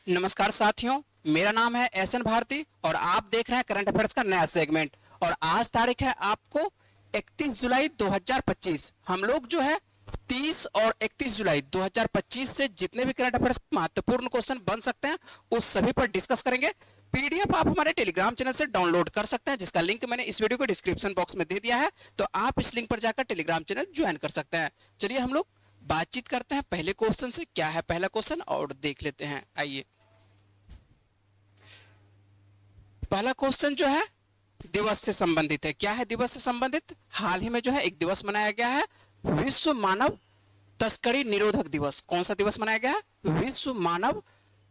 नमस्कार साथियों, मेरा नाम है एसएन भारती और आप देख रहे हैं करंट अफेयर्स का नया सेगमेंट। और आज तारीख है आपको 31 जुलाई 2025। हम लोग जो है 30 और 31 जुलाई 2025 से जितने भी करंट अफेयर्स महत्वपूर्ण क्वेश्चन बन सकते हैं उस सभी पर डिस्कस करेंगे। पीडीएफ आप हमारे टेलीग्राम चैनल से डाउनलोड कर सकते हैं, जिसका लिंक मैंने इस वीडियो को डिस्क्रिप्शन बॉक्स में दे दिया है, तो आप इस लिंक पर जाकर टेलीग्राम चैनल ज्वाइन कर सकते हैं। चलिए हम लोग बातचीत करते हैं पहले क्वेश्चन से। क्या है पहला क्वेश्चन और देख लेते हैं। आइए, पहला क्वेश्चन जो है दिवस से संबंधित है। क्या है दिवस से संबंधित? हाल ही में जो है एक दिवस मनाया गया है, विश्व मानव तस्करी निरोधक दिवस। कौन सा दिवस मनाया गया है? विश्व मानव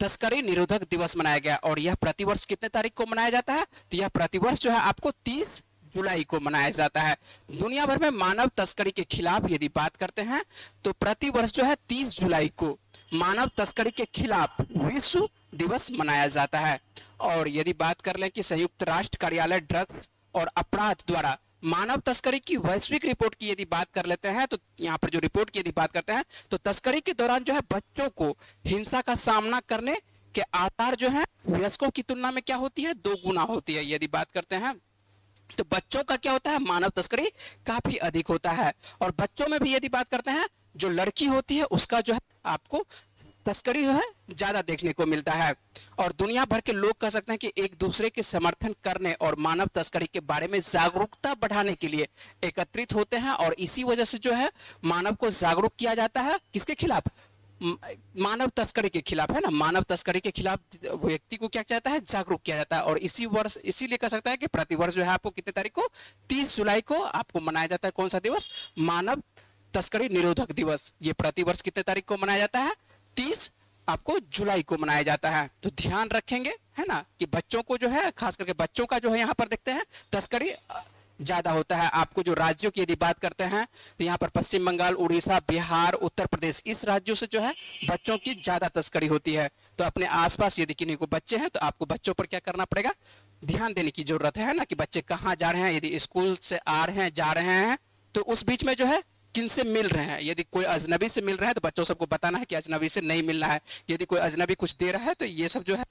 तस्करी निरोधक दिवस मनाया गया। और यह प्रतिवर्ष कितने तारीख को मनाया जाता है? तो यह प्रतिवर्ष जो है आपको 30 जुलाई को मनाया जाता है। दुनिया भर में मानव तस्करी के खिलाफ यदि बात करते हैं तो प्रतिवर्ष जो है 30 जुलाई को मानव तस्करी के खिलाफ विश्व दिवस मनाया जाता है। और यदि बात कर लें कि संयुक्त राष्ट्र कार्यालय ड्रग्स और अपराध द्वारा मानव तस्करी की वैश्विक रिपोर्ट की यदि बात कर लेते हैं तो यहाँ पर जो रिपोर्ट की यदि बात करते हैं तो तस्करी के दौरान जो है बच्चों को हिंसा का सामना करने के आसार जो है वयस्कों की तुलना में क्या होती है? 2 गुना होती है। यदि बात करते हैं तो बच्चों का क्या होता है? मानव तस्करी काफी अधिक होता है। और बच्चों में भी यदि बात करते हैं, जो लड़की होती है उसका जो है आपको तस्करी जो है ज्यादा देखने को मिलता है। और दुनिया भर के लोग कह सकते हैं कि एक दूसरे के समर्थन करने और मानव तस्करी के बारे में जागरूकता बढ़ाने के लिए एकत्रित होते हैं। और इसी वजह से जो है मानव को जागरूक किया जाता है। किसके खिलाफ? मानव तस्करी के खिलाफ, है ना। मानव तस्करी के खिलाफ व्यक्ति को क्या किया जाता है? जागरूक किया जाता है। और इसी वर्ष इसीलिए कह सकता है कि प्रतिवर्ष जो है आपको कितने तारीख को? 30 जुलाई को आपको मनाया जाता है। कौन सा दिवस? मानव तस्करी निरोधक दिवस। ये प्रतिवर्ष कितने तारीख को मनाया जाता है? 30 आपको जुलाई को मनाया जाता है। तो ध्यान रखेंगे, है ना, कि बच्चों को जो है, खास करके बच्चों का जो है यहाँ पर देखते हैं तस्करी ज्यादा होता है। आपको जो राज्यों की यदि बात करते हैं तो यहाँ पर पश्चिम बंगाल, उड़ीसा, बिहार, उत्तर प्रदेश, इस राज्यों से जो है बच्चों की ज्यादा तस्करी होती है। तो अपने आसपास यदि किन्हीं को बच्चे हैं तो आपको बच्चों पर क्या करना पड़ेगा? ध्यान देने की जरूरत है ना, कि बच्चे कहाँ जा रहे हैं। यदि स्कूल से आ रहे हैं, जा रहे हैं, तो उस बीच में जो है किनसे मिल रहे हैं। यदि कोई अजनबी से मिल रहा है तो बच्चों सबको बताना है कि अजनबी से नहीं मिलना है। यदि कोई अजनबी कुछ दे रहा है तो ये सब जो है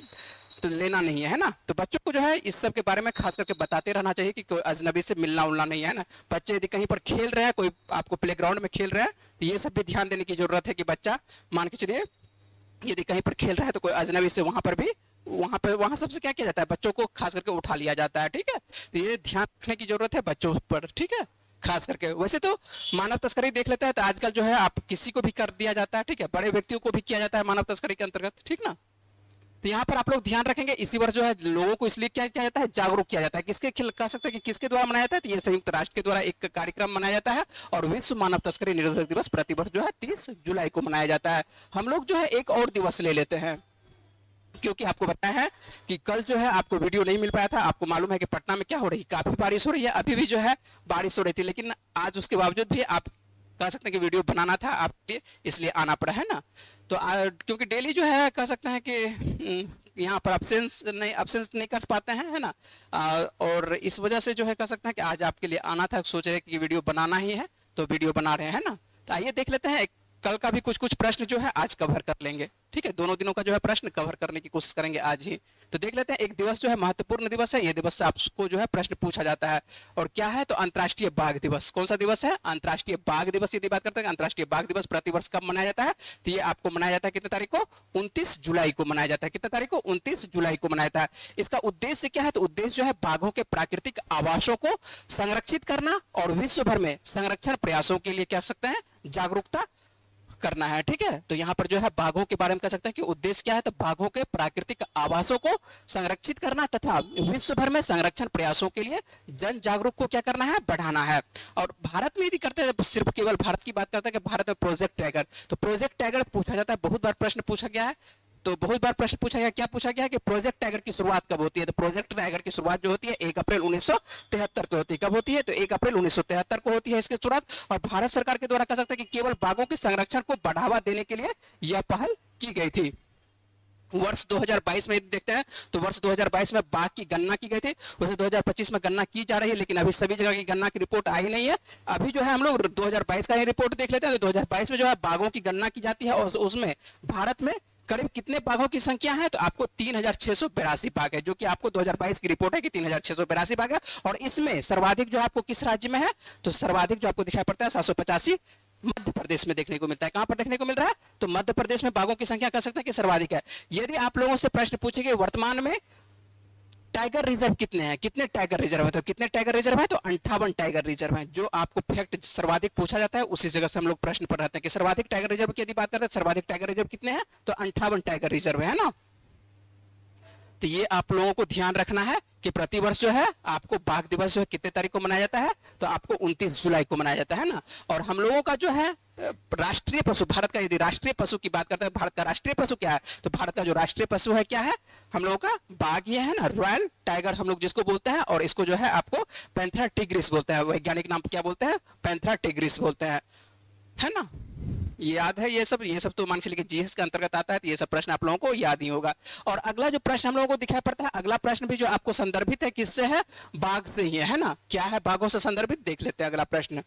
तो लेना नहीं है ना। तो बच्चों को जो है इस सब के बारे में खास करके बताते रहना चाहिए कि कोई अजनबी से मिलना उलना नहीं है ना। बच्चे यदि कहीं पर खेल रहे हैं, कोई आपको प्लेग्राउंड में खेल रहे हैं, तो ये सब भी ध्यान देने की जरूरत है कि बच्चा मान के चलिए यदि कहीं पर खेल रहा है तो कोई अजनबी से वहां पर भी वहां सबसे क्या किया जाता है? बच्चों को खास करके उठा लिया जाता है। ठीक है, तो ये ध्यान रखने की जरूरत है बच्चों पर। ठीक है, खास करके। वैसे तो मानव तस्करी देख लेता है तो आजकल जो है आप किसी को भी कर दिया जाता है। ठीक है, बड़े व्यक्तियों को भी किया जाता है मानव तस्करी के अंतर्गत। ठीक ना। तो यहाँ पर आप लोग ध्यान रखेंगे। इसी वर्ष जो है लोगों को इसलिए क्या किया जाता है? जागरूक किया जाता है। किसके कह सकते हैं कि किसके द्वारा मनाया जाता है? तो ये संयुक्त राष्ट्र के द्वारा एक कार्यक्रम मनाया जाता है। और विश्व मानव तस्करी निरोधक दिवस प्रतिवर्ष जो है 30 जुलाई को मनाया जाता है। हम लोग जो है एक और दिवस ले लेते हैं, क्योंकि आपको बताया है कि कल जो है आपको वीडियो नहीं मिल पाया था। आपको मालूम है कि पटना में क्या हो रही, काफी बारिश हो रही है। अभी भी जो है बारिश हो रही थी, लेकिन आज उसके बावजूद भी आप कह सकते हैं कि वीडियो बनाना था आपके, इसलिए आना पड़ा, है ना। तो क्योंकि डेली जो है कह सकते हैं कि यहाँ पर अब्सेंस नहीं कर पाते हैं, है ना। और इस वजह से जो है कह सकते हैं कि आज आपके लिए आना था। सोच रहे कि वीडियो बनाना ही है तो वीडियो बना रहे हैं ना। तो आइए देख लेते हैं, कल का भी कुछ कुछ प्रश्न जो है आज कवर कर लेंगे। ठीक है, दोनों दिनों का जो है प्रश्न कवर करने की कोशिश करेंगे आज ही। तो देख लेते हैं, एक दिवस जो है महत्वपूर्ण दिवस है। ये दिवस से आपको जो है प्रश्न पूछा जाता है। और क्या है? तो अंतर्राष्ट्रीय बाघ दिवस। कौन सा दिवस है? अंतर्राष्ट्रीय बाघ दिवस। यदि बात करते हैं अंतर्राष्ट्रीय बाघ दिवस प्रतिवर्ष कब मनाया जाता है? तो ये आपको मनाया जाता है कितने तारीख को? 29 जुलाई को मनाया जाता है। कितने तारीख को? 29 जुलाई को मनाया जाता है। इसका उद्देश्य क्या है? तो उद्देश्य जो है बाघों के प्राकृतिक आवासों को संरक्षित करना और विश्व भर में संरक्षण प्रयासों के लिए कह सकते हैं जागरूकता करना है। ठीक है, तो यहाँ पर जो है बाघों के बारे में कह सकते हैं कि उद्देश्य क्या है? तो बाघों के प्राकृतिक आवासों को संरक्षित करना तथा विश्व भर में संरक्षण प्रयासों के लिए जन जागरूक को क्या करना है? बढ़ाना है। और भारत में यदि करते हैं, सिर्फ केवल भारत की बात करते हैं कि भारत में प्रोजेक्ट टाइगर, तो प्रोजेक्ट टाइगर पूछा जाता है। बहुत बार प्रश्न पूछा गया है। तो बहुत बार प्रश्न पूछा गया, क्या पूछा गया कि प्रोजेक्ट टाइगर की शुरुआत कब होती है? तो प्रोजेक्ट टाइगर की शुरुआत जो होती है 1 अप्रैल 1973 को होती है। कब होती है? तो 1 अप्रैल 1973 को होती है इसकी शुरुआत। और भारत सरकार के द्वारा कह सकते हैं कि केवल बाघों के संरक्षण को बढ़ावा देने के लिए यह पहल की गई थी। वर्ष 2022 में देखते हैं तो वर्ष 2022 में बाघ की गणना की गई थी। वैसे 2025 में गणना की जा रही है, लेकिन अभी सभी जगह की गणना की रिपोर्ट आई नहीं है। अभी जो है हम लोग 2022 का ही रिपोर्ट देख लेते हैं। तो 2022 में जो है बाघों की गणना की जाती है और उसमें भारत में करीब कितने बाघों की संख्या है? तो आपको 3682 बाघ है, जो कि आपको 2022 की रिपोर्ट है कि 3682 बाघ है। और इसमें सर्वाधिक जो आपको किस राज्य में है? तो सर्वाधिक जो आपको दिखाई पड़ता है 785 मध्य प्रदेश में देखने को मिलता है। कहां पर देखने को मिल रहा है? तो मध्य प्रदेश में बाघों की संख्या कह सकते हैं कि सर्वाधिक है। यदि आप लोगों से प्रश्न पूछेंगे वर्तमान में टाइगर रिजर्व कितने हैं, कितने टाइगर रिजर्व है, तो कितने टाइगर रिजर्व है? तो 58 टाइगर रिजर्व है। जो आपको फैक्ट सर्वाधिक पूछा जाता है उसी जगह से हम लोग प्रश्न पढ़ रहते हैं कि सर्वाधिक टाइगर रिजर्व की यदि बात करते हैं, सर्वाधिक टाइगर रिजर्व कितने हैं? तो 58 टाइगर रिजर्व है ना। तो ये आप लोगों को ध्यान रखना है कि प्रतिवर्ष जो है आपको बाघ दिवस जो है कितने तारीख को मनाया जाता है? तो आपको 29 जुलाई को मनाया जाता है ना। और हम लोगों का जो है राष्ट्रीय पशु, भारत का यदि राष्ट्रीय पशु की बात करते हैं, भारत का राष्ट्रीय पशु क्या है? तो भारत का जो राष्ट्रीय पशु है क्या है? हम लोगों का बाघ ये है ना, रॉयल टाइगर हम लोग जिसको बोलते हैं। और इसको जो है आपको पैंथरा टिग्रिस बोलते हैं, वैज्ञानिक नाम क्या बोलते हैं? पैंथरा टिग्रिस बोलते हैं, है ना। याद है ये सब तो मान के चलिए जीएस के अंतर्गत आता है, तो ये सब प्रश्न आप लोगों को याद ही होगा। और अगला जो प्रश्न हम लोगों को दिखाई पड़ता है, अगला प्रश्न भी जो आपको संदर्भित है किससे है? बाघ से ही है ना। क्या है? बाघों से संदर्भित। देख लेते हैं अगला प्रश्न।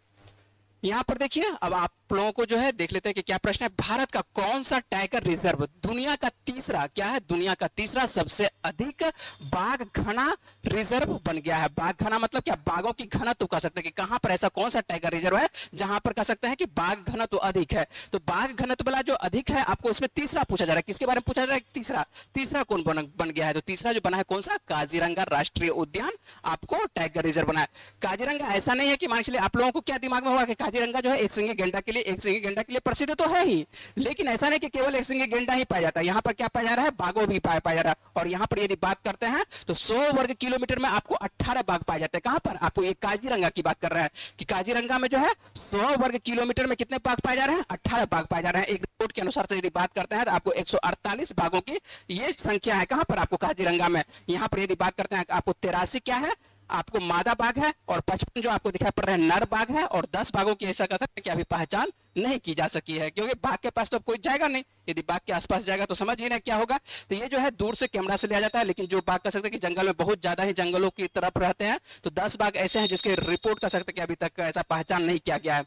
यहां पर देखिए, अब आप लोगों को जो है देख लेते हैं कि क्या प्रश्न है। भारत का कौन सा टाइगर रिजर्व दुनिया का तीसरा, क्या है? दुनिया का तीसरा सबसे अधिक बाघ घना रिजर्व बन गया है। बाघ घना मतलब क्या? बाघों की घनत्व कह सकते हैं कि कहां पर ऐसा कौन सा टाइगर रिजर्व है जहां पर कह सकते हैं कि बाघ घनत्व अधिक है। तो बाघ घनत्व वाला जो अधिक है, आपको इसमें तीसरा पूछा जा रहा है। किसके बारे में पूछा जा रहा है? तीसरा कौन बन गया है? तो तीसरा जो बना है कौन सा? काजीरंगा राष्ट्रीय उद्यान आपको टाइगर रिजर्व बना है। काजीरंगा ऐसा नहीं है कि मान लीजिए आप लोगों को क्या दिमाग में होगा कि काजीरंगा जो है एक सिंगी गेंडा के लिए प्रसिद्ध तो है ही, लेकिन ऐसा नहीं कि केवल एक सिंगी गेंडा ही पाया जाता है। यहाँ पर क्या पाया जा रहा है? बाघों भी पाया जा रहा है। और यहाँ पर यदि बात करते हैं तो 100 वर्ग किलोमीटर में आपको 18 बाघ पाए जाते हैं। कहां पर? आपको ये काजीरंगा की बात कर रहे हैं कि काजीरंगा में जो है 100 वर्ग किलोमीटर में कितने बाघ पाए जा रहे हैं? 18 बाघ पाए जा रहे हैं। एक रिपोर्ट के अनुसार से यदि बात करते हैं तो आपको 148 बाघों की ये संख्या है। कहां पर? आपको काजीरंगा में। यहाँ पर यदि बात करते हैं आपको 83 क्या है? आपको मादा बाघ है। और 55 जो आपको दिखाई पड़ रहा है नर बाघ है। और 10 बाघों की ऐसा कह सकते हैं कि अभी पहचान नहीं की जा सकी है, क्योंकि बाघ के पास तो कोई जाएगा नहीं। यदि बाघ के आसपास जाएगा तो समझ ही नहीं क्या होगा। तो ये जो है दूर से कैमरा से लिया जाता है, लेकिन जो बाघ कह सकते हैं कि जंगल में बहुत ज्यादा ही जंगलों की तरफ रहते हैं, तो 10 बाघ ऐसे हैं जिसके रिपोर्ट कर सकते हैं कि अभी तक ऐसा पहचान नहीं किया गया है।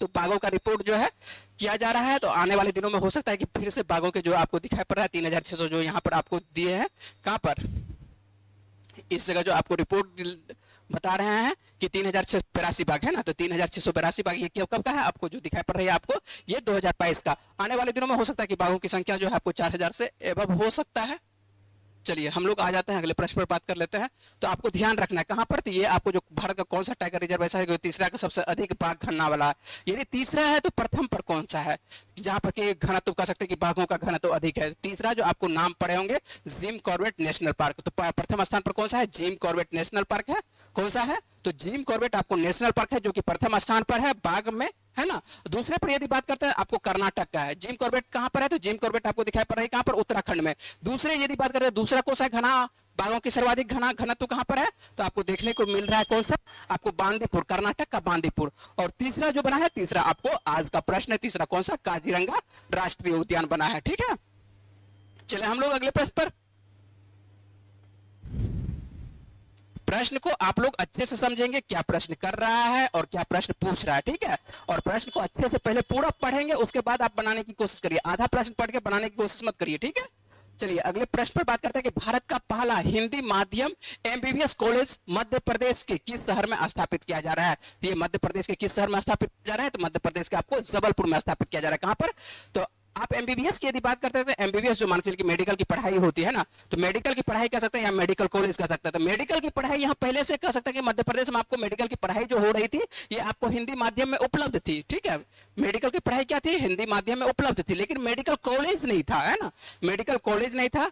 तो बाघों का रिपोर्ट जो है किया जा रहा है। तो आने वाले दिनों में हो सकता है कि फिर से बाघों के जो आपको दिखाई पड़ रहा है 3600 जो यहाँ पर आपको दिए हैं, कहां पर? इस जगह जो आपको रिपोर्ट बता रहे हैं कि 3682 बाघ है ना। तो 3682 बाघ ये कब का है? आपको जो दिखाई पड़ रही है आपको ये 2022 का। आने वाले दिनों में हो सकता है कि बाघों की संख्या जो है आपको 4000 से एबव हो सकता है। चलिए हम लोग आ जाते हैं अगले प्रश्न पर बात कर लेते हैं। तो आपको ध्यान रखना है कहां पर? तो ये आपको जो भारत का कौन सा टाइगर रिजर्व ऐसा है कि तीसरा का सबसे अधिक बाघ घना वाला है। यदि तीसरा है तो प्रथम पर कौन सा है जहां पर कि घनत्व कह सकते हैं कि बाघों का घनत्व अधिक है? तीसरा जो आपको नाम पड़े होंगे जिम कॉर्बेट नेशनल पार्क। तो प्रथम स्थान पर कौन सा है? जिम कॉर्बेट नेशनल पार्क है। कौन सा है? तो जिम कॉर्बेट आपको नेशनल पार्क है जो कि प्रथम स्थान पर है बाघ में, है ना। दूसरे पर यदि बात करते हैं आपको कर्नाटक का है। जिम कॉर्बेट कहां पर है? तो जिम कॉर्बेट आपको दिखाई पड़ रहा है कहां पर? उत्तराखंड में। दूसरे यदि बात करते हैं दूसरा कौन सा घना बाघों की सर्वाधिक घनत्व कहां पर है? तो आपको देखने को मिल रहा है कौन सा? आपको बांदीपुर, कर्नाटक का बांदीपुर। और तीसरा जो बना है, तीसरा आपको आज का प्रश्न है, तीसरा कौन सा? काजीरंगा राष्ट्रीय उद्यान बना है। ठीक है, चले हम लोग अगले प्रश्न पर। प्रश्न को आप लोग अच्छे से समझेंगे क्या प्रश्न कर रहा है और क्या प्रश्न पूछ रहा है। ठीक है, और प्रश्न को अच्छे से पहले पूरा पढ़ेंगे, उसके बाद आप बनाने की कोशिश करिए। आधा प्रश्न पढ़ के बनाने की कोशिश मत करिए। ठीक है, चलिए अगले प्रश्न पर बात करते हैं कि भारत का पहला हिंदी माध्यम एमबीबीएस कॉलेज मध्य प्रदेश के किस शहर में स्थापित किया जा रहा है? तो ये मध्य प्रदेश के किस शहर में स्थापित किया जा रहा है? तो मध्य प्रदेश के आपको जबलपुर में स्थापित किया जा रहा है। कहां पर? तो आप एमबीबीएस की यदि बात करते हैं तो एमबीबीएस जो मान के चलिए कि मेडिकल की पढ़ाई होती है ना, तो मेडिकल की पढ़ाई कह सकते हैं या मेडिकल कॉलेज कह सकते हैं। तो मेडिकल की पढ़ाई यहाँ पहले से कह सकते हैं कि मध्य प्रदेश में आपको मेडिकल की पढ़ाई जो हो रही थी ये आपको हिंदी माध्यम में उपलब्ध थी। ठीक है, मेडिकल की पढ़ाई क्या थी? हिंदी माध्यम में उपलब्ध थी, लेकिन मेडिकल कॉलेज नहीं था, है ना। मेडिकल कॉलेज नहीं था,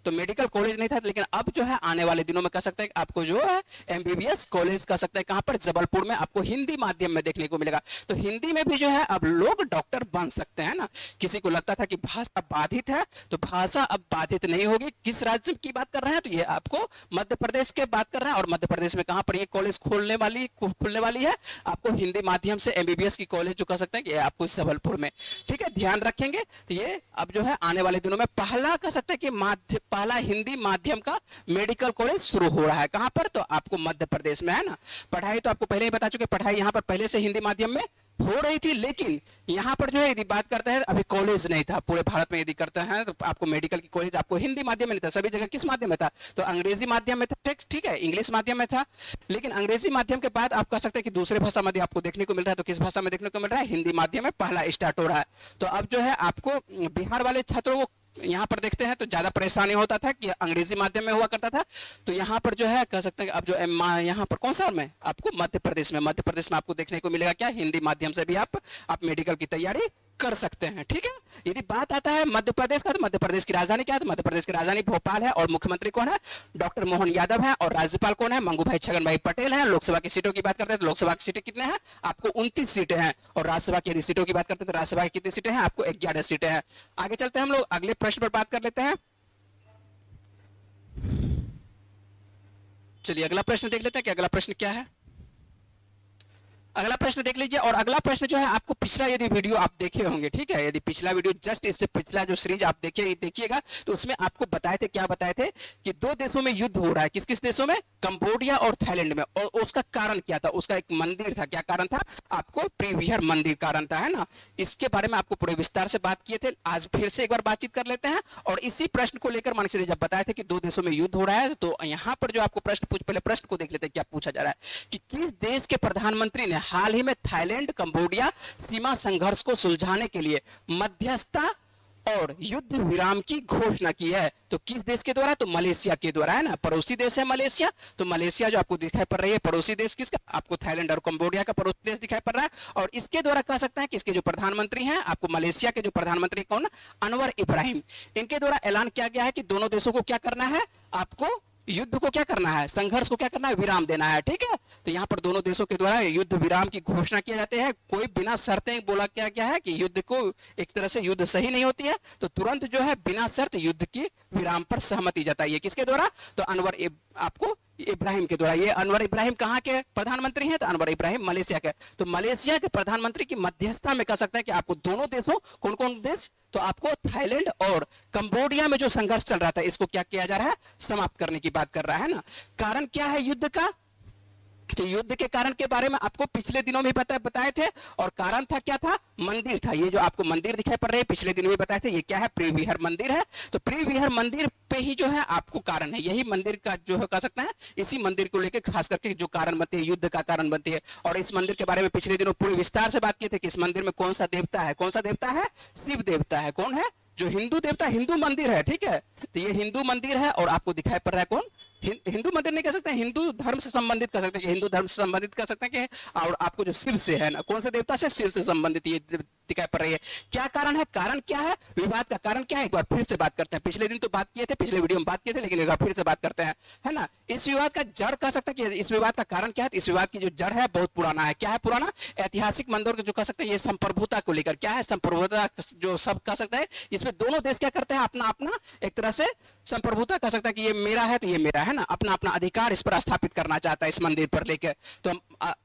तो मेडिकल कॉलेज नहीं था, लेकिन अब जो है आने वाले दिनों में कह सकते हैं आपको जो है एमबीबीएस कॉलेज कह सकते हैं कहां पर? जबलपुर में आपको हिंदी माध्यम में देखने को मिलेगा। तो हिंदी में भी जो है अब लोग डॉक्टर बन सकते हैं ना। किसी को लगता था कि भाषा बाधित है, तो भाषा अब बाधित नहीं होगी। किस राज्य की बात कर रहे हैं? तो ये आपको मध्य प्रदेश के बात कर रहे हैं। और मध्य प्रदेश में कहां पर ये कॉलेज खुलने वाली है आपको हिंदी माध्यम से एमबीबीएस की कॉलेज जो कह सकते हैं कि आपको जबलपुर में। ठीक है, ध्यान रखेंगे। तो ये अब जो है आने वाले दिनों में पहला कह सकते हैं कि पहला हिंदी माध्यम का मेडिकल कॉलेज शुरू हो रहा है। कहां पर? तो आपको मध्य प्रदेश में, है ना। पढ़ाई तो आपको पहले ही बता चुके, पढ़ाई यहां पर पहले से हिंदी माध्यम में हो रही थी, लेकिन यहाँ पर जो है यदि बात करते हैं अभी कॉलेज नहीं था पूरे भारत में, यदि करते हैं तो आपको मेडिकल की कॉलेज आपको हिंदी माध्यम में नहीं था, सभी जगह किस माध्यम में था, तो अंग्रेजी माध्यम में था, ठीक ठीक है, इंग्लिश माध्यम में था। लेकिन अंग्रेजी माध्यम के बाद आप कह सकते हैं कि दूसरे भाषा में आपको देखने को मिल रहा है, तो किस भाषा में देखने को मिल रहा है, हिंदी माध्यम में पहला स्टार्ट हो रहा है। तो अब जो है आपको बिहार वाले छात्रों को यहाँ पर देखते हैं तो ज्यादा परेशानी होता था कि अंग्रेजी माध्यम में हुआ करता था, तो यहाँ पर जो है कह सकते हैं कि अब जो यहाँ पर कौन सा में आपको मध्य प्रदेश में आपको देखने को मिलेगा क्या, हिंदी माध्यम से भी आप मेडिकल की तैयारी कर सकते हैं, ठीक है। यदि बात आता है मध्य प्रदेश का, तो मध्य प्रदेश की राजधानी क्या है, तो मध्य प्रदेश की राजधानी भोपाल है, और मुख्यमंत्री कौन है, डॉक्टर मोहन यादव है, और राज्यपाल कौन है, मंगू भाई छगन भाई पटेल है। लोकसभा की सीटों की बात करते हैं तो लोकसभा की सीटें कितने हैं, आपको 29 सीटें हैं, और राज्यसभा की यदि सीटों की बात करते हैं तो राज्यसभा की कितनी सीटें हैं, आपको 11 सीटें हैं। आगे चलते हैं हम लोग अगले प्रश्न पर बात कर लेते हैं। चलिए अगला प्रश्न देख लेते हैं कि अगला प्रश्न क्या है। अगला प्रश्न देख लीजिए, और अगला प्रश्न जो है आपको पिछला यदि वीडियो आप देखे होंगे, ठीक है, यदि पिछला वीडियो जस्ट इससे पिछला जो सीरीज आप देखिएगा तो उसमें आपको बताए थे, क्या बताए थे कि दो देशों में युद्ध हो रहा है, किस किस देशों में, कंबोडिया और थाईलैंड में, और उसका कारण क्या था, उसका एक मंदिर था, क्या कारण था, आपको प्रीवियर मंदिर कारण था, है ना। इसके बारे में आपको पूरे विस्तार से बात किए थे, आज फिर से एक बार बातचीत कर लेते हैं। और इसी प्रश्न को लेकर मान लीजिए जब बताए थे कि दो देशों में युद्ध हो रहा है, तो यहाँ पर जो आपको पहले प्रश्न को देख लेते हैं क्या पूछा जा रहा है कि किस देश के प्रधानमंत्री ने हाल ही में थाईलैंड कंबोडिया सीमा संघर्ष को सुलझाने के लिए मध्यस्थता और युद्ध विराम की घोषणा की है। तो किस देश के द्वारा, तो मलेशिया के द्वारा, है ना, पड़ोसी देश है मलेशिया। तो मलेशिया जो आपको दिखाई पड़ रही है पड़ोसी देश किसका, आपको थाईलैंड और कंबोडिया का पड़ोसी देश दिखाई पड़ रहा है। और इसके द्वारा कह सकते हैं कि इसके जो प्रधानमंत्री हैं, आपको मलेशिया के जो प्रधानमंत्री कौन, अनवर इब्राहिम, इनके द्वारा ऐलान किया गया है कि दोनों देशों को क्या करना है, आपको युद्ध को क्या करना है, संघर्ष को क्या करना है, विराम देना है, ठीक है। तो यहाँ पर दोनों देशों के द्वारा युद्ध विराम की घोषणा किया जाते हैं, कोई बिना शर्तें बोला क्या है कि युद्ध को एक तरह से युद्ध सही नहीं होती है, तो तुरंत जो है बिना शर्त युद्ध की विराम पर सहमति जताई है, किसके द्वारा, तो अनवर आपको इब्राहिम के द्वारा। ये अनवर इब्राहिम कहाँ के प्रधानमंत्री हैं, तो अनवर इब्राहिम मलेशिया के। तो मलेशिया के प्रधानमंत्री की मध्यस्थता में कह सकते हैं कि आपको दोनों देशों, कौन कौन देश, तो आपको थाईलैंड और कंबोडिया में जो संघर्ष चल रहा था इसको क्या किया जा रहा है, समाप्त करने की बात कर रहा है ना। कारण क्या है युद्ध का, तो युद्ध के कारण के बारे में आपको पिछले दिनों में बताए थे, और कारण था क्या था, मंदिर था। ये जो आपको मंदिर दिखाई पड़ रहे हैं पिछले दिनों में बताए थे, ये क्या है, प्रीविहर मंदिर है। तो प्रीविहर मंदिर पे ही जो है आपको कारण है, यही मंदिर का जो है कह सकते हैं, इसी मंदिर को लेकर खास करके जो कारण बनते हैं, युद्ध का कारण बनती है। और इस मंदिर के बारे में पिछले दिनों पूरे विस्तार से बात किए थे कि इस मंदिर में कौन सा देवता है, कौन सा देवता है, शिव देवता है। कौन है, जो हिंदू देवता, हिंदू मंदिर है, ठीक है। तो ये हिंदू मंदिर है, और आपको दिखाई पड़ रहा है कौन, हिंदू मंदिर नहीं कह सकते, हिंदू धर्म से संबंधित कर सकते हैं, हिंदू धर्म से संबंधित कर सकते हैं कि, और आपको जो शिव से है ना, कौन से देवता से, शिव से संबंधित ये दिखाई पड़ रही है। क्या कारण है, कारण क्या है, विवाद का कारण क्या है, एक बार फिर से बात करते हैं। पिछले दिन तो बात किए थे, पिछले वीडियो में बात किए थे, लेकिन एक बार फिर से बात करते हैं, है ना। इस विवाद का जड़ कह सकते हैं कि इस विवाद का कारण क्या है, इस विवाद की जो जड़ है बहुत पुराना है। क्या है पुराना, ऐतिहासिक मंदिर जो कह सकते हैं, ये संप्रभुता को लेकर, क्या है, संप्रभुता जो सब कह सकते हैं, इसमें दोनों देश क्या करते हैं, अपना अपना एक तरह से संप्रभुता कह सकता है कि ये मेरा है तो ये मेरा है ना, अपना अपना अधिकार इस पर स्थापित करना चाहता है इस मंदिर पर लेकर। तो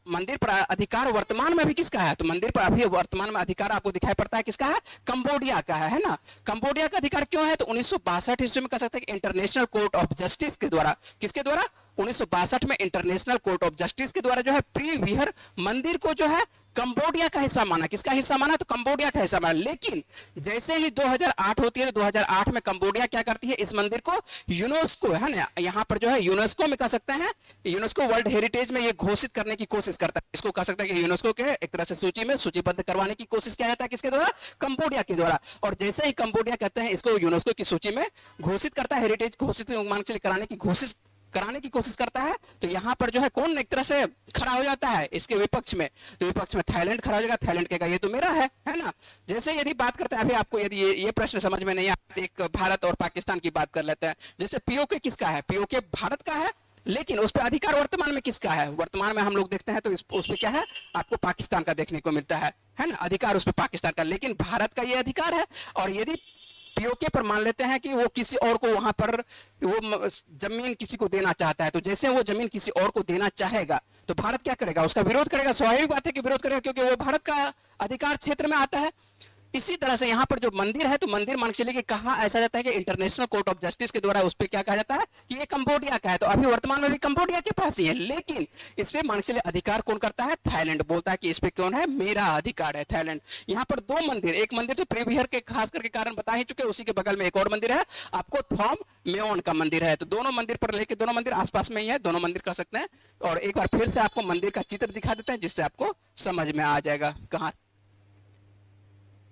मंदिर पर अधिकार वर्तमान में भी किसका है, तो मंदिर पर अभी वर्तमान में अधिकार आपको दिखाई पड़ता है किसका है, कंबोडिया का है ना। कंबोडिया का अधिकार क्यों है, तो 1962 ईस्वी में कह सकते हैं कि इंटरनेशनल कोर्ट ऑफ जस्टिस के द्वारा, किसके द्वारा, 1962 में इंटरनेशनल कोर्ट ऑफ जस्टिस के द्वारा जो है प्रीविहर मंदिर को जो है कंबोडिया का हिस्सा माना, किसका हिस्सा माना, तो कंबोडिया का हिस्सा माना। लेकिन जैसे ही 2008 होती है, तो 2008 में कंबोडिया क्या करती है, इस मंदिर को यूनेस्को, है ना, यहाँ पर जो है यूनेस्को में कह सकते हैं, यूनेस्को वर्ल्ड हेरिटेज में ये घोषित करने की कोशिश करता है। इसको कह सकते हैं कि यूनेस्को के एक तरह से सूची में सूचीबद्ध करवाने की कोशिश किया जाता है, किसके द्वारा, कंबोडिया के द्वारा। और जैसे ही कंबोडिया कहते हैं इसको यूनेस्को की सूची में घोषित करता है, हेरिटेज घोषित कराने की कोशिश करता है, तो यहाँ पर जो है कौन एक तरह से खड़ा हो जाता है इसके विपक्ष में, तो विपक्ष में थाईलैंड खड़ा हो जाएगा। थाईलैंड कहेगा ये तो मेरा है ना। जैसे यदि बात करते हैं, अभी आपको यदि ये प्रश्न समझ में नहीं आता, एक भारत और पाकिस्तान की बात कर लेते हैं। जैसे पीओके किसका है, पीओके भारत का है, लेकिन उस पर अधिकार वर्तमान में किसका है, वर्तमान में हम लोग देखते हैं तो उस पर क्या है, आपको पाकिस्तान का देखने को मिलता है ना, अधिकार उस पर पाकिस्तान का, लेकिन भारत का ये अधिकार है। और यदि पीओके पर मान लेते हैं कि वो किसी और को वहां पर वो जमीन किसी को देना चाहता है, तो जैसे वो जमीन किसी और को देना चाहेगा तो भारत क्या करेगा, उसका विरोध करेगा। स्वाभाविक बात है कि विरोध करेगा, क्योंकि वो भारत का अधिकार क्षेत्र में आता है। इसी तरह से यहाँ पर जो मंदिर है, तो मंदिर मान के चलिए कि कहाँ ऐसा जाता है कि इंटरनेशनल कोर्ट ऑफ जस्टिस के द्वारा उस पर क्या कहा जाता है कि ये कंबोडिया का है, तो अभी वर्तमान में भी कंबोडिया के पास ही है, लेकिन इस पे मान के चलिए अधिकार कौन करता है, थाईलैंड बोलता है कि इस पे कौन है, मेरा अधिकार है, थाईलैंड। यहाँ पर दो मंदिर, एक मंदिर तो प्रीवियर के खास करके कारण बता ही चुके, उसी के बगल में एक और मंदिर है आपको थॉम मेओन का मंदिर है, तो दोनों मंदिर पर लेके, दोनों मंदिर आसपास में ही है, दोनों मंदिर कह सकते हैं। और एक बार फिर से आपको मंदिर का चित्र दिखा देते हैं जिससे आपको समझ में आ जाएगा कहाँ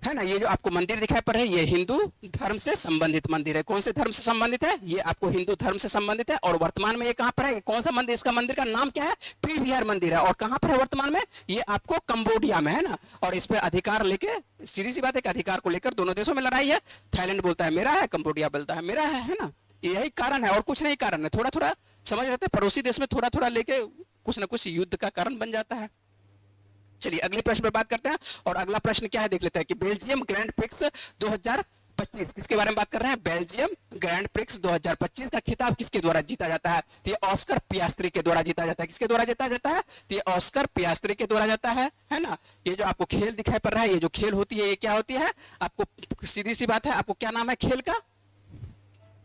है ना। ये जो आपको मंदिर दिखाई पड़ रहा है, ये हिंदू धर्म से संबंधित मंदिर है। कौन से धर्म से संबंधित है, ये आपको हिंदू धर्म से संबंधित है। और वर्तमान में ये कहां पर है, कौन सा मंदिर, इसका मंदिर का नाम क्या है, प्रीवियर मंदिर है। और कहां पर है वर्तमान में, ये आपको कंबोडिया में है ना। और इस पे अधिकार लेके, सीधी सी बात है कि अधिकार को लेकर दोनों देशों में लड़ाई है। थाईलैंड बोलता है मेरा है, कंबोडिया बोलता है मेरा है ना। यही कारण है और कुछ नहीं कारण है, थोड़ा थोड़ा समझ रहे थे, पड़ोसी देश में थोड़ा थोड़ा लेके कुछ ना कुछ युद्ध का कारण बन जाता है। चलिए अगले प्रश्न पर बात करते हैं। और अगला प्रश्न क्या है देख लेते हैं कि बेल्जियम ग्रैंड प्रिक्स 2025 किसके बारे में बात कर रहे हैं, बेल्जियम ग्रैंड प्रिक्स 2025 का खिताब किसके द्वारा जीता जाता है, तो ये ऑस्कर पियास्त्री के द्वारा जीता जाता है। किसके द्वारा जीता जाता है, तो ये ऑस्कर पियास्त्री के द्वारा जाता है ना। ये जो आपको खेल दिखाई पड़ रहा है, ये जो खेल होती है, ये क्या होती है, आपको सीधी सी बात है, आपको क्या नाम है खेल का,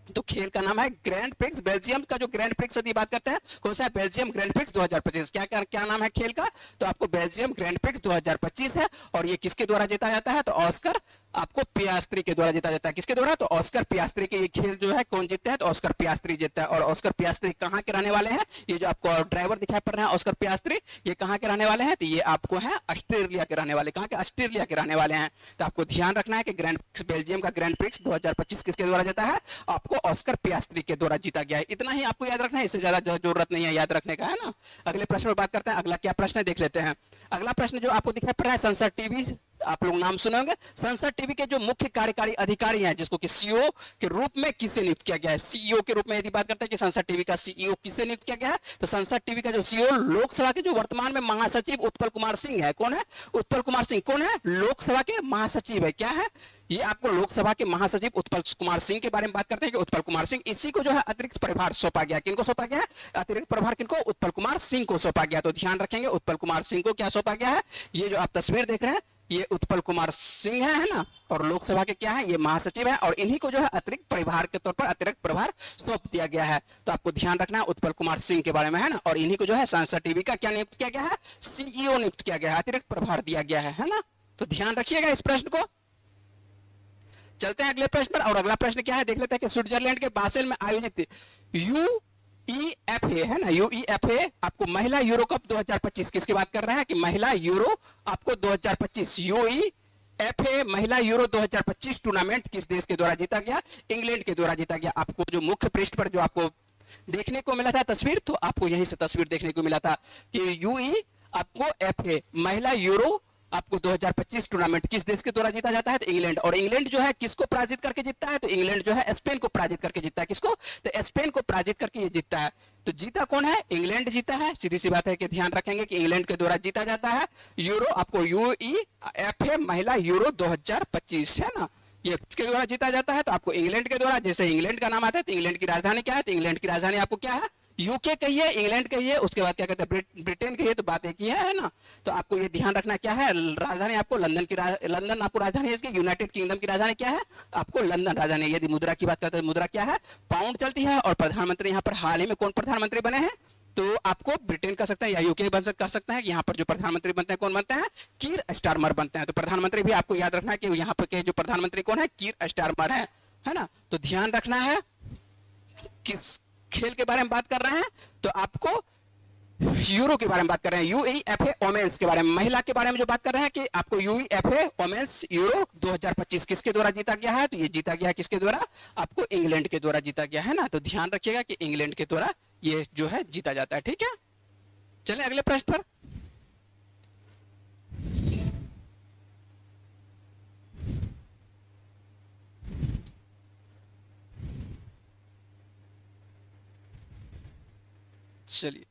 तो खेल का नाम है ग्रैंड प्रिक्स। बेल्जियम का जो ग्रैंड प्रिक्स यदि बात करते हैं, कौन सा है, बेल्जियम ग्रैंड प्रिक्स 2025। क्या क्या क्या नाम है खेल का, तो आपको बेल्जियम ग्रैंड प्रिक्स 2025 है। और ये किसके द्वारा जीता जाता है, तो ऑस्कर आपको पियास्त्री के द्वारा जीता जाता है। किसके द्वारा, तो ऑस्कर पियास्त्री के। ये खेल जो है कौन जीतता है, तो ऑस्कर पियास्त्री जीतता है। और ऑस्कर पियास्त्री कहाँ के रहने वाले हैं, ये जो आपको ड्राइवर दिखाई पड़ रहे हैं ऑस्कर पियास्त्री, ये कहाँ के रहने वाले हैं, तो ये आपको है ऑस्ट्रेलिया के रहने वाले। कहाँ के, ऑस्ट्रेलिया के रहने वाले हैं। तो आपको ध्यान रखना है कि ग्रैंड प्रिक्स, बेल्जियम का ग्रैंड प्रिक्स 2025 किसके द्वारा जीता है, आपको ऑस्कर पियास्त्री के द्वारा जीता गया है। इतना ही आपको याद रखना है, इससे ज्यादा जरूरत नहीं है याद रखने का, है ना। अगले प्रश्न पर बात करते हैं। अगला क्या प्रश्न है देख लेते हैं। अगला प्रश्न जो आपको दिखाई पड़ रहा है, संसद टीवी, आप लोग नाम सुने होंगे। संसद टीवी के जो मुख्य कार्यकारी अधिकारी हैं, जिसको कि सीईओ के रूप में किसे नियुक्त किया गया है, सीईओ के रूप में यदि बात करते हैं कि संसद टीवी का सीईओ किसे नियुक्त किया गया है, तो संसद टीवी का जो सीईओ, लोकसभा के जो वर्तमान में महासचिव उत्पल कुमार सिंह है। कौन है, उत्पल कुमार सिंह कौन है, लोकसभा के महासचिव है। क्या है, ये आपको लोकसभा के महासचिव उत्पल कुमार सिंह के बारे में बात करते हैं कि उत्पल कुमार सिंह, इसी को जो है अतिरिक्त प्रभार सौंपा गया। किनको सौंपा गया है, अतिरिक्त प्रभार किनको, उत्पल कुमार सिंह को सौंपा गया। तो ध्यान रखेंगे उत्पल कुमार सिंह को क्या सौंपा गया है, ये जो आप तस्वीर देख रहे हैं, ये उत्पल कुमार सिंह है ना। और लोकसभा के क्या है, ये महासचिव है। और इन्हीं को जो है अतिरिक्त प्रभार के तौर पर अतिरिक्त प्रभार सौंप दिया गया है। तो आपको ध्यान रखना है उत्पल कुमार सिंह के बारे में, है ना। और इन्हीं को जो है संसद टीवी का क्या नियुक्त किया गया है, सीईओ नियुक्त किया गया है, अतिरिक्त प्रभार दिया गया है ना। तो ध्यान रखिएगा इस प्रश्न को। चलते हैं अगले प्रश्न पर। और अगला प्रश्न क्या है देख लेते हैं कि स्विट्जरलैंड के बासेल में आयोजित यूईएफए है ना, यूईएफए आपको महिला यूरो कप 2025 किसकी बात कर रहे हैं कि महिला यूरो आपको 2025 यूईएफए महिला यूरो 2025 टूर्नामेंट किस देश के द्वारा जीता गया, इंग्लैंड के द्वारा जीता गया। आपको जो मुख्य पृष्ठ पर जो आपको देखने को मिला था तस्वीर, तो आपको यहीं से तस्वीर देखने को मिला था कि यूई आपको एफए महिला यूरो आपको 2025 टूर्नामेंट किस देश के द्वारा जीता जाता है, तो इंग्लैंड। और इंग्लैंड जो है किसको पराजित करके जीतता है, तो इंग्लैंड जो है स्पेन को पराजित करके जीतता है। किसको, तो स्पेन को पराजित करके ये जीतता है। तो जीता कौन है, इंग्लैंड जीता है। सीधी सी बात है कि ध्यान रखेंगे कि इंग्लैंड के द्वारा जीता जाता है यूरो, आपको यूईएफए महिला यूरो 2025 है ना, ये किसके द्वारा जीता जाता है, तो आपको इंग्लैंड के द्वारा। जैसे इंग्लैंड का नाम आता है तो इंग्लैंड की राजधानी क्या है, तो इंग्लैंड की राजधानी आपको क्या है, यूके कहिए, इंग्लैंड कहिए, उसके बाद क्या कहते हैं ब्रिटेन कहिए, तो बात एक ही है ना। तो आपको ये ध्यान रखना क्या है, राजधानी आपको लंदन की, लंदन आपको राजधानी है इसकी। यूनाइटेड किंगडम की राजधानी क्या है, आपको लंदन राजधानी। यदि मुद्रा की बात करते हैं, मुद्रा क्या है, पाउंड चलती है। और प्रधानमंत्री यहाँ पर हाल ही में कौन प्रधानमंत्री बने हैं, तो आपको ब्रिटेन कर सकते हैं या यूके कर सकते हैं। यहाँ पर जो प्रधानमंत्री बनते हैं कौन बनते हैं, कीर स्टारमर बनते हैं। तो प्रधानमंत्री भी आपको याद रखना है कि यहाँ पर के जो प्रधानमंत्री कौन है, कीर स्टारमर है ना। तो ध्यान रखना है किस खेल के बारे में बात कर रहे हैं, तो आपको यूरो के बारे में बात कर रहे हैं, यूईएफए वोमेन्स के बारे में, महिला के बारे में जो बात कर रहे हैं कि आपको यूईएफए वोमेन्स यूरो 2025 किसके द्वारा जीता गया है, तो ये जीता गया है किसके द्वारा, आपको इंग्लैंड के द्वारा जीता गया है ना। तो ध्यान रखिएगा कि इंग्लैंड के द्वारा ये जो है जीता जाता है। ठीक है, चलें अगले प्रश्न पर। चलिए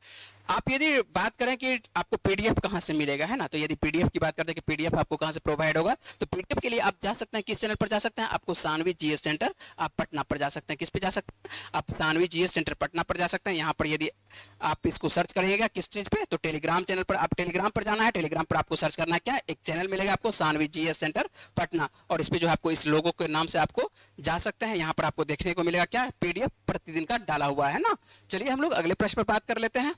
आप यदि बात करें कि आपको पीडीएफ कहां से मिलेगा, है ना, तो यदि पीडीएफ की बात करते हैं कि पीडीएफ आपको कहां से प्रोवाइड होगा, तो पीडीएफ के लिए आप जा सकते हैं किस चैनल पर जा सकते हैं, आपको सानवी जीएस सेंटर आप पटना पर जा सकते हैं। किस पे जा सकते हैं, आप सानवी जीएस सेंटर पटना पर जा सकते हैं। यहाँ पर यदि आप इसको सर्च करिएगा किस चीज पे, तो टेलीग्राम चैनल पर, आप टेलीग्राम पर जाना है, टेलीग्राम पर आपको सर्च करना है क्या, एक चैनल मिलेगा आपको सानवी जीएस सेंटर पटना, और इस पे जो है आपको इस लोगो के नाम से आपको जा सकते हैं। यहाँ पर आपको देखने को मिलेगा क्या, पीडीएफ प्रतिदिन का डाला हुआ है ना। चलिए हम लोग अगले प्रश्न पर बात कर लेते हैं।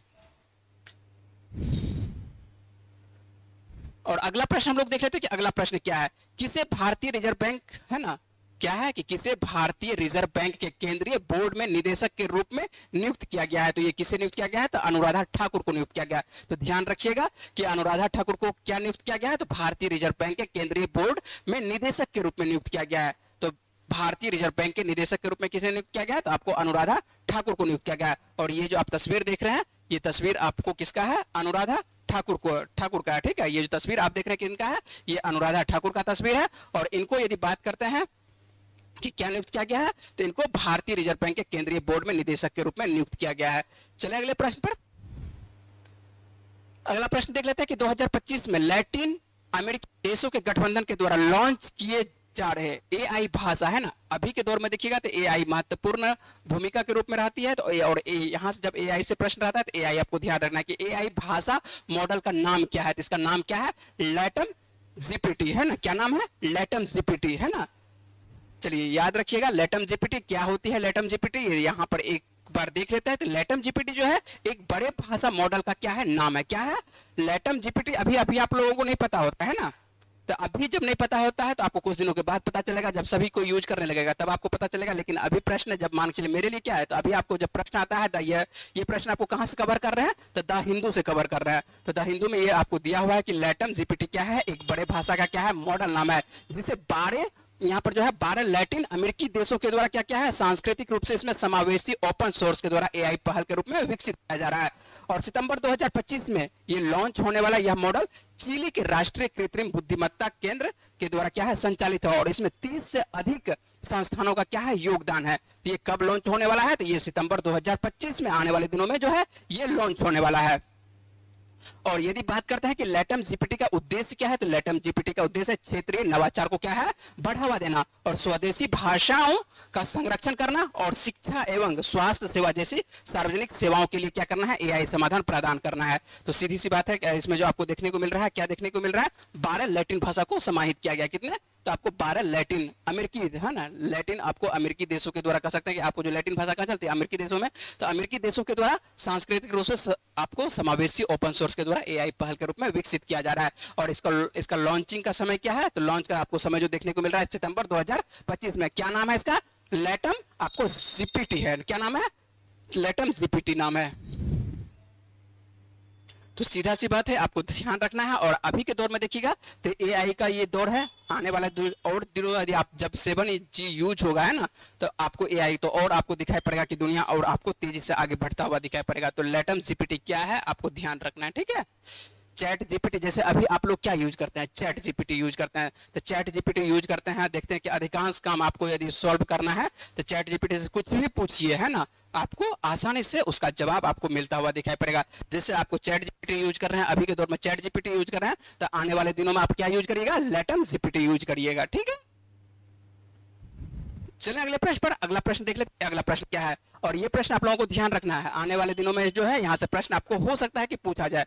और अगला प्रश्न हम लोग देख लेते हैं कि अगला प्रश्न क्या है, किसे भारतीय रिजर्व बैंक, है ना, क्या है कि किसे भारतीय रिजर्व बैंक के केंद्रीय बोर्ड में निदेशक के रूप में नियुक्त किया गया है। तो ये किसे नियुक्त किया गया है, तो अनुराधा ठाकुर को नियुक्त किया गया है। तो ध्यान रखिएगा कि अनुराधा ठाकुर को क्या नियुक्त किया गया है, तो भारतीय रिजर्व बैंक के केंद्रीय बोर्ड में निदेशक के रूप में नियुक्त किया गया है। तो भारतीय रिजर्व बैंक के निदेशक के रूप में किसे नियुक्त किया गया है, तो आपको अनुराधा ठाकुर को नियुक्त किया गया है। और ये जो आप तस्वीर देख रहे हैं, ये तस्वीर आपको किसका है, अनुराधा ठाकुर का है, ठीक है। ये जो तस्वीर आप देख रहे हैं किनका है, ये अनुराधा ठाकुर का तस्वीर है। और इनको यदि बात करते हैं कि क्या नियुक्त किया गया है, तो इनको भारतीय रिजर्व बैंक के केंद्रीय बोर्ड में निदेशक के रूप में नियुक्त किया गया है। चले अगले प्रश्न पर। अगला प्रश्न देख लेते हैं कि 2025 में लैटिन अमेरिकी देशों के गठबंधन के द्वारा लॉन्च किए जा रहे एआई भाषा, है ना, अभी के दौर में देखिएगा तो एआई महत्वपूर्ण भूमिका के रूप में रहती है। तो और यहाँ से जब एआई से प्रश्न रहता है तो एआई आपको ध्यान रखना है कि एआई भाषा मॉडल का नाम क्या है, तो इसका नाम क्या है, लैटम जीपीटी, है ना। क्या नाम है, लैटम जीपीटी, है ना। चलिए याद रखिएगा लैटम जीपीटी क्या होती है। लैटम जीपीटी यहाँ पर एक बार देख लेते हैं। तो लैटम जीपीटी जो है एक बड़े भाषा मॉडल का क्या है, नाम है, क्या है, लैटम जीपीटी। अभी अभी आप लोगों को नहीं पता होता है ना, तो अभी जब नहीं पता होता है तो आपको कुछ दिनों के बाद पता चलेगा, जब सभी को यूज करने लगेगा तब आपको पता चलेगा। लेकिन अभी प्रश्न जब मान के चलिए मेरे लिए क्या है, तो अभी आपको जब प्रश्न आता है तो ये प्रश्न आपको कहां से कवर कर रहे हैं, तो द हिंदू से कवर कर रहे हैं। तो द हिंदू में ये आपको दिया हुआ है कि लैटम जीपीटी क्या है, एक बड़े भाषा का क्या है, मॉडल नाम है, जिसे 12 यहाँ पर जो है 12 लैटिन अमेरिकी देशों के द्वारा क्या क्या है, सांस्कृतिक रूप से इसमें समावेशी ओपन सोर्स के द्वारा एआई पहल के रूप में विकसित किया जा रहा है। और सितंबर 2025 में ये लॉन्च होने वाला यह मॉडल चिली के राष्ट्रीय कृत्रिम बुद्धिमत्ता केंद्र के द्वारा क्या है, संचालित है। और इसमें 30 से अधिक संस्थानों का क्या है, योगदान है। तो ये कब लॉन्च होने वाला है, तो ये सितंबर 2025 में आने वाले दिनों में जो है ये लॉन्च होने वाला है। और यदि बात करते हैं कि लैटम जीपीटी का उद्देश्य क्या है, तो लैटम जीपीटी का उद्देश्य क्षेत्रीय नवाचार को क्या है, बढ़ावा देना और स्वदेशी भाषाओं का संरक्षण करना और शिक्षा एवं स्वास्थ्य सेवा जैसी सार्वजनिक सेवाओं के लिए क्या करना है, एआई समाधान प्रदान करना है। तो सीधी सी बात है, इसमें जो आपको देखने को मिल रहा है, क्या देखने को मिल रहा है, 12 लैटिन भाषा को समाहित किया गया। कितने, तो आपको 12 लैटिन अमेरिकी, है ना, लैटिन आपको अमेरिकी देशों के द्वारा कह सकते हैं कि आपको जो लैटिन भाषा कहा चलती है अमेरिकी देशों में, तो अमेरिकी देशों के द्वारा सांस्कृतिक रूप से आपको समावेशी ओपन सोर्स के द्वारा एआई पहल के रूप में विकसित किया जा रहा है। और इसका लॉन्चिंग का समय क्या है, तो लॉन्च का आपको समय जो देखने को मिल रहा है सितंबर 2025 में। क्या नाम है इसका, लैटम आपको जीपीटी है। क्या नाम है, लैटम जीपीटी नाम है। तो सीधा सी बात है, आपको ध्यान रखना है। और अभी के दौर में देखिएगा तो एआई का ये दौर है, आने वाला और दिनों यदि आप जब 7G यूज होगा, है ना, तो आपको एआई तो और आपको दिखाई पड़ेगा कि दुनिया और आपको तेजी से आगे बढ़ता हुआ दिखाई पड़ेगा। तो लैटम जीपीटी क्या है, आपको ध्यान रखना है, ठीक है। चैट जीपीटी, जैसे अभी आप लोग क्या यूज करते हैं, चैट जीपीटी यूज करते हैं। तो चैट जीपीटी यूज करते हैं, देखते हैं कि अधिकांश काम आपको यदि सॉल्व करना है तो चैट जीपीटी से कुछ भी पूछिए, है ना, आपको आसानी से उसका जवाब आपको मिलता हुआ दिखाई पड़ेगा। जैसे आपको चैट जीपीटी यूज कर रहे हैं, अभी के दौर में चैट जीपीटी यूज कर रहे हैं, तो आने वाले दिनों में आप क्या यूज करिएगा, लैटम जीपीटी यूज करिएगा, ठीक है। चलिए अगले प्रश्न पर। अगला प्रश्न देख लेते हैं, अगला प्रश्न क्या है। और ये प्रश्न आप लोगों को ध्यान रखना है, आने वाले दिनों में जो है यहाँ से प्रश्न आपको हो सकता है कि पूछा जाए।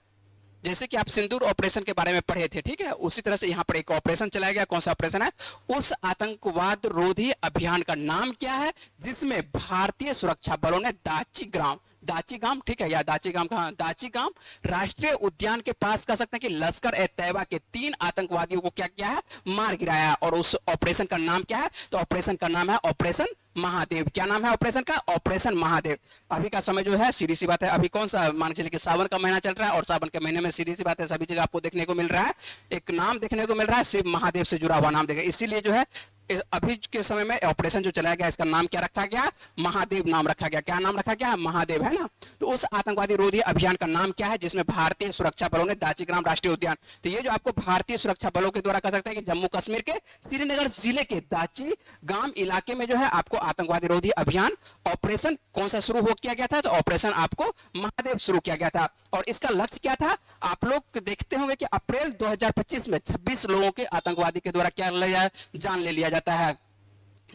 जैसे कि आप सिंदूर ऑपरेशन के बारे में पढ़े थे, ठीक है, उसी तरह से यहाँ पर एक ऑपरेशन चलाया गया। कौन सा ऑपरेशन है, उस आतंकवाद रोधी अभियान का नाम क्या है जिसमें भारतीय सुरक्षा बलों ने दाची गाम, ठीक है, या दाची गाम राष्ट्रीय उद्यान के पास कह सकते हैं कि लश्कर ए तैयबा के 3 आतंकवादियों को क्या किया है, मार गिराया। और उस ऑपरेशन का नाम क्या है, तो ऑपरेशन का नाम है ऑपरेशन महादेव। क्या नाम है ऑपरेशन का, ऑपरेशन महादेव। अभी का समय जो है, सीधी सी बात है, अभी कौन सा मान के चलिए कि सावन का महीना चल रहा है, और सावन के महीने में सीधी सी बात है सभी जगह आपको देखने को मिल रहा है, एक नाम देखने को मिल रहा है, शिव महादेव से जुड़ा हुआ नाम देखा। इसीलिए जो है अभी के समय में ऑपरेशन जो चलाया गया इसका नाम क्या रखा गया, महादेव नाम रखा गया। क्या नाम रखा गया, महादेव, है ना। तो उस आतंकवादी रोधी अभियान का नाम क्या है जिसमें भारतीय सुरक्षा बलों ने दाचीग्राम राष्ट्रीय उद्यान, तो ये जो आपको भारतीय सुरक्षा बलों के द्वारा कह सकते हैं कि जम्मू कश्मीर के श्रीनगर जिले के दाचीगाम इलाके में जो है आपको आतंकवादी रोधी अभियान ऑपरेशन कौन सा शुरू हो किया गया था, तो ऑपरेशन आपको महादेव शुरू किया गया था। और इसका लक्ष्य क्या था, आप लोग देखते होंगे कि अप्रैल 2025 में 26 लोगों के आतंकवादी के द्वारा क्या जान ले लिया जाता है,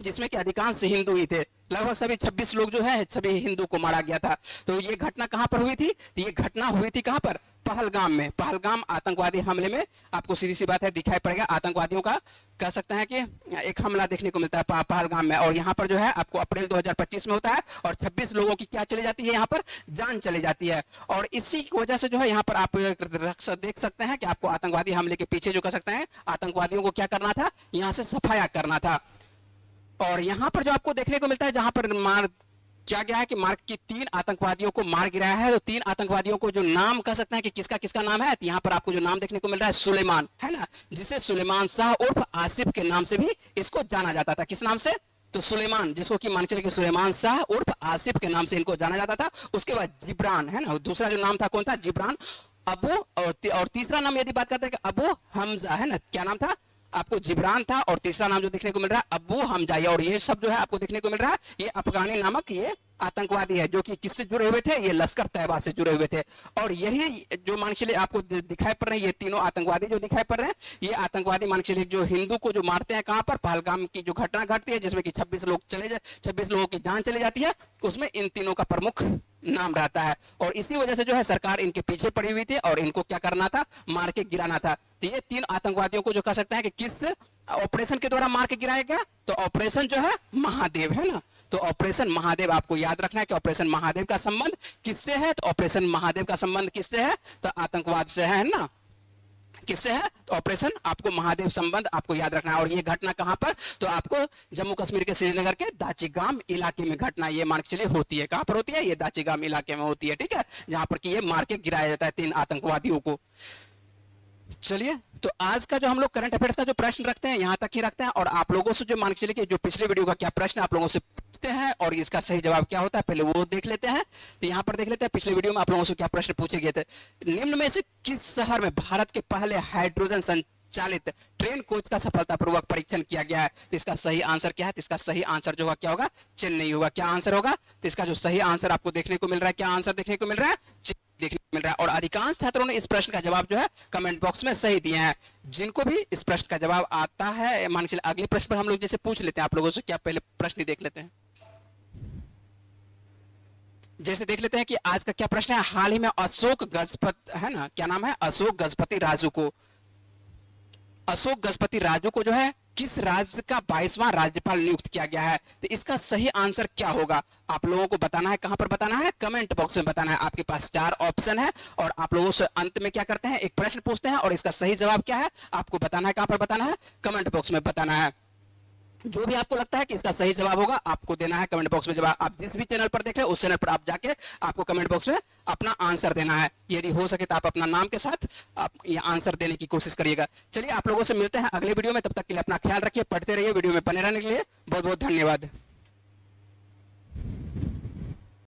जिसमें कि अधिकांश हिंदू ही थे। लगभग सभी 26 लोग जो है सभी हिंदू को मारा गया था। तो ये घटना कहां पर हुई थी, तो ये घटना हुई थी कहां पर, पहलगाम में। पहलगाम आतंकवादी हमले में आपको सीधी सी बात है दिखाई पड़ेगा आतंकवादियों का कह सकते हैं कि एक हमला देखने को मिलता है पहलगाम में। और यहाँ पर जो है आपको अप्रैल 2025 में होता है और 26 लोगों की क्या चली जाती है, यहाँ पर जान चली जाती है। और इसी की वजह से जो है यहाँ पर आप देख सकते हैं कि आपको आतंकवादी हमले के पीछे जो कह सकते हैं आतंकवादियों को क्या करना था, यहाँ से सफाया करना था। और यहां पर जो आपको देखने को मिलता है जहां पर मार क्या गया है कि मार की 3 आतंकवादियों को मार गिराया है। तो 3 आतंकवादियों को जो नाम कह सकते हैं कि किसका किसका नाम है, तो यहां पर आपको जो नाम देखने को मिल रहा है सुलेमान, है ना, जिसे सुलेमान शाह उर्फ आसिफ के नाम से भी इसको जाना जाता था। किस नाम से, तो सुलेमान, जिसको कि मान चले कि सुलेमान शाह उर्फ आसिफ के नाम से इनको जाना जाता था। उसके बाद जिब्रान, है ना, दूसरा जो नाम था कौन था, जिब्रान, अबू, और तीसरा नाम यदि बात करते हैं कि अबू हमजा, है ना, क्या नाम था, आपको जिब्रान था। और तीसरा नाम जो देखने को मिल रहा है अबू हमजा। और ये सब जो है आपको देखने को मिल रहा है ये अफगानी नामक ये आतंकवादी है जो कि किससे जुड़े हुए थे, ये लश्कर तैयबा से जुड़े हुए थे। और यही जो मान चलिए आपको दिखाई पड़ रहे हैं, ये तीनों आतंकवादी जो दिखाई पड़ रहे हैं, ये आतंकवादी मान चलिए जो हिंदू को जो मारते हैं कहां पर, पहलगाम की जो घटना घटती है जिसमें कि 26 लोगों की जान चली जाती है, उसमें इन तीनों का प्रमुख नाम रहता है। और इसी वजह से जो है सरकार इनके पीछे पड़ी हुई थी और इनको क्या करना था, मार के गिराना था। तो ये 3 आतंकवादियों को जो कह सकते हैं कि किस ऑपरेशन के द्वारा मार के गिराया गया, तो ऑपरेशन जो है महादेव, है ना। तो ऑपरेशन महादेव आपको याद रखना है कि ऑपरेशन महादेव का संबंध किससे है, तो ऑपरेशन महादेव का संबंध किससे है, तो आतंकवाद से है ना, किससे है, तो ऑपरेशन आपको महादेव संबंध आपको याद रखना है। और ये घटना कहां पर, तो आपको जम्मू कश्मीर के श्रीनगर के दाचीगाम इलाके में घटना ये मान के चलिए होती है। कहां पर होती है, ये दाचीगाम इलाके में होती है, ठीक है, जहां पर कि ये मार के गिराया जाता है 3 आतंकवादियों को। चलिए, तो आज का जो हम लोग करंट अफेयर्स का जो प्रश्न रखते हैं यहां तक ही रखते हैं। और आप लोगों से जो मान के चलिए कि जो पिछले वीडियो का क्या प्रश्न आप लोगों से पूछते हैं और इसका सही जवाब क्या होता है पहले वो देख लेते हैं। तो यहाँ पर देख लेते हैं पिछले वीडियो में आप लोगों से क्या प्रश्न पूछे गए थे। निम्न में से किस शहर में भारत के पहले हाइड्रोजन संचालित ट्रेन कोच का सफलतापूर्वक परीक्षण किया गया है, तो इसका सही आंसर क्या है, तो इसका सही आंसर जो होगा क्या होगा, चेन्नई होगा। क्या आंसर होगा, तो इसका जो सही आंसर आपको देखने को मिल रहा है, क्या आंसर देखने को मिल रहा है, देखने को मिल रहा है। और अधिकांश छात्रों ने इस प्रश्न का जवाब जो है कमेंट बॉक्स में सही दिए हैं। जिनको भी इस प्रश्न का जवाब आता है, मान के चलिए अगले प्रश्न पर हम लोग जैसे पूछ लेते हैं आप लोगों से, क्या पहले प्रश्न ही देख लेते हैं। जैसे देख लेते हैं कि आज का क्या प्रश्न है। हाल ही में अशोक गजपति, है ना, क्या नाम है, अशोक गजपति राजू को जो है किस राज्य का 22वां राज्यपाल नियुक्त किया गया है, तो इसका सही आंसर क्या होगा आप लोगों को बताना है। कहां पर बताना है, कमेंट बॉक्स में बताना है। आपके पास 4 ऑप्शन है और आप लोगों से अंत में क्या करते हैं, एक प्रश्न पूछते हैं और इसका सही जवाब क्या है आपको बताना है। कहां पर बताना है, कमेंट बॉक्स में बताना है। जो भी आपको लगता है कि इसका सही जवाब होगा आपको देना है कमेंट बॉक्स में जवाब। आप जिस भी चैनल पर देख रहे हैं उस चैनल पर आप जाके आपको कमेंट बॉक्स में अपना आंसर देना है। यदि हो सके तो आप अपना नाम के साथ आप ये आंसर देने की कोशिश करिएगा। चलिए, आप लोगों से मिलते हैं अगले वीडियो में, तब तक के लिए अपना ख्याल रखिए, पढ़ते रहिए, वीडियो में बने रहने के लिए बहुत बहुत धन्यवाद।